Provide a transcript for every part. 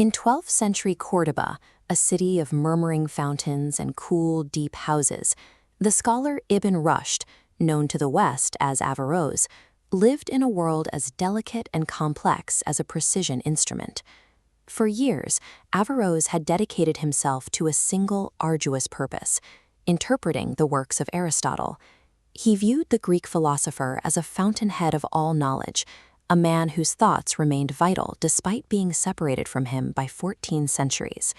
In 12th century Córdoba, a city of murmuring fountains and cool, deep houses, the scholar Ibn Rushd, known to the West as Averros, lived in a world as delicate and complex as a precision instrument. For years, Averros had dedicated himself to a single arduous purpose, interpreting the works of Aristotle. He viewed the Greek philosopher as a fountainhead of all knowledge, a man whose thoughts remained vital despite being separated from him by 14 centuries.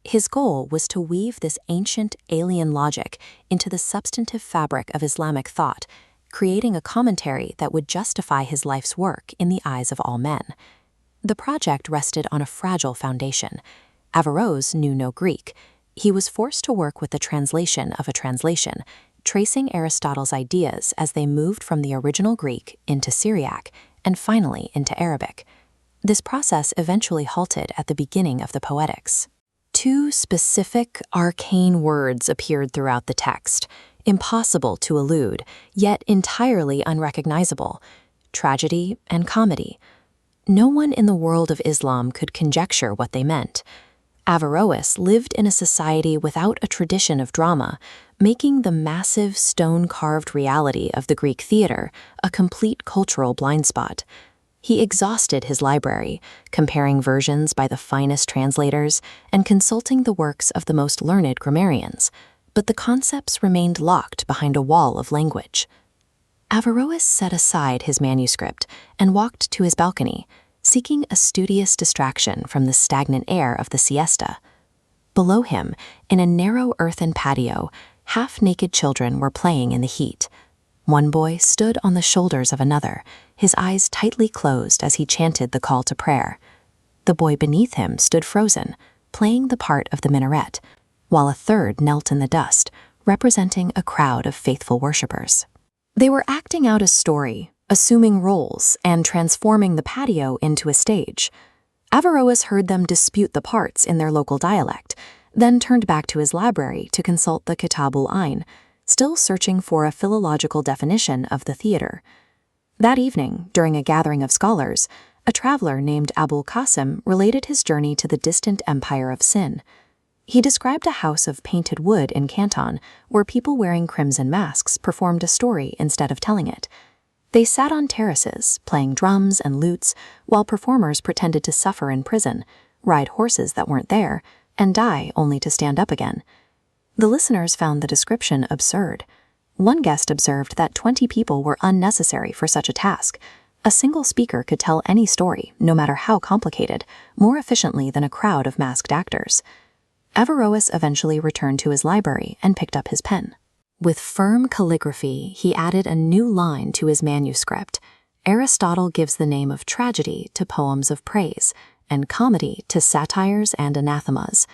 His goal was to weave this ancient, alien logic into the substantive fabric of Islamic thought, creating a commentary that would justify his life's work in the eyes of all men. The project rested on a fragile foundation. Averros knew no Greek. He was forced to work with the translation of a translation, tracing Aristotle's ideas as they moved from the original Greek into Syriac, and finally into Arabic. This process eventually halted at the beginning of the Poetics. Two specific, arcane words appeared throughout the text, impossible to elude, yet entirely unrecognizable: tragedy and comedy. No one in the world of Islam could conjecture what they meant. Averroes lived in a society without a tradition of drama, making the massive stone-carved reality of the Greek theater a complete cultural blind spot. He exhausted his library, comparing versions by the finest translators and consulting the works of the most learned grammarians, but the concepts remained locked behind a wall of language. Averroes set aside his manuscript and walked to his balcony, seeking a studious distraction from the stagnant air of the siesta. Below him, in a narrow earthen patio, half-naked children were playing in the heat. One boy stood on the shoulders of another, his eyes tightly closed as he chanted the call to prayer. The boy beneath him stood frozen, playing the part of the minaret, while a third knelt in the dust, representing a crowd of faithful worshippers. They were acting out a story, assuming roles and transforming the patio into a stage. Averroes heard them dispute the parts in their local dialect, then turned back to his library to consult the Kitabul Ain, still searching for a philological definition of the theater. That evening, during a gathering of scholars, a traveler named Abul Qasim related his journey to the distant empire of Sin. He described a house of painted wood in Canton, where people wearing crimson masks performed a story instead of telling it. They sat on terraces, playing drums and lutes, while performers pretended to suffer in prison, ride horses that weren't there, and die only to stand up again. The listeners found the description absurd. One guest observed that 20 people were unnecessary for such a task. A single speaker could tell any story, no matter how complicated, more efficiently than a crowd of masked actors. Averroes eventually returned to his library and picked up his pen. With firm calligraphy, he added a new line to his manuscript. Aristotle gives the name of tragedy to poems of praise, and comedy to satires and anathemas.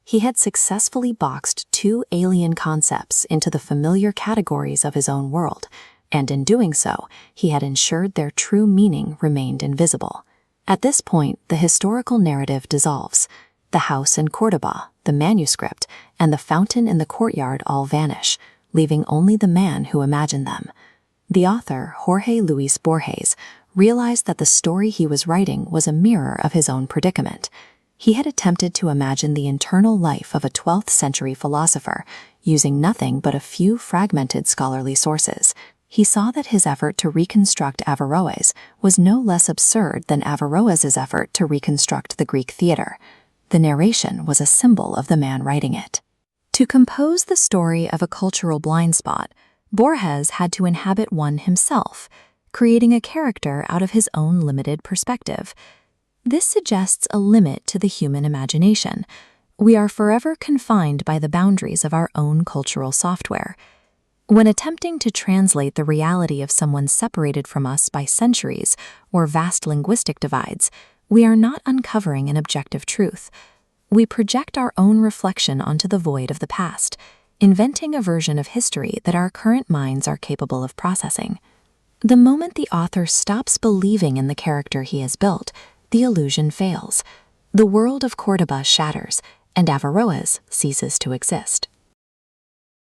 He had successfully boxed two alien concepts into the familiar categories of his own world, and in doing so, he had ensured their true meaning remained invisible. At this point, the historical narrative dissolves. The house in Córdoba, the manuscript, and the fountain in the courtyard all vanish, leaving only the man who imagined them. The author, Jorge Luis Borges, realized that the story he was writing was a mirror of his own predicament. He had attempted to imagine the internal life of a 12th century philosopher, using nothing but a few fragmented scholarly sources. He saw that his effort to reconstruct Averroes was no less absurd than Averroes's effort to reconstruct the Greek theater. The narration was a symbol of the man writing it. To compose the story of a cultural blind spot, Borges had to inhabit one himself, creating a character out of his own limited perspective. This suggests a limit to the human imagination. We are forever confined by the boundaries of our own cultural software. When attempting to translate the reality of someone separated from us by centuries or vast linguistic divides, we are not uncovering an objective truth. We project our own reflection onto the void of the past, inventing a version of history that our current minds are capable of processing. The moment the author stops believing in the character he has built, the illusion fails. The world of Córdoba shatters, and Averroes ceases to exist.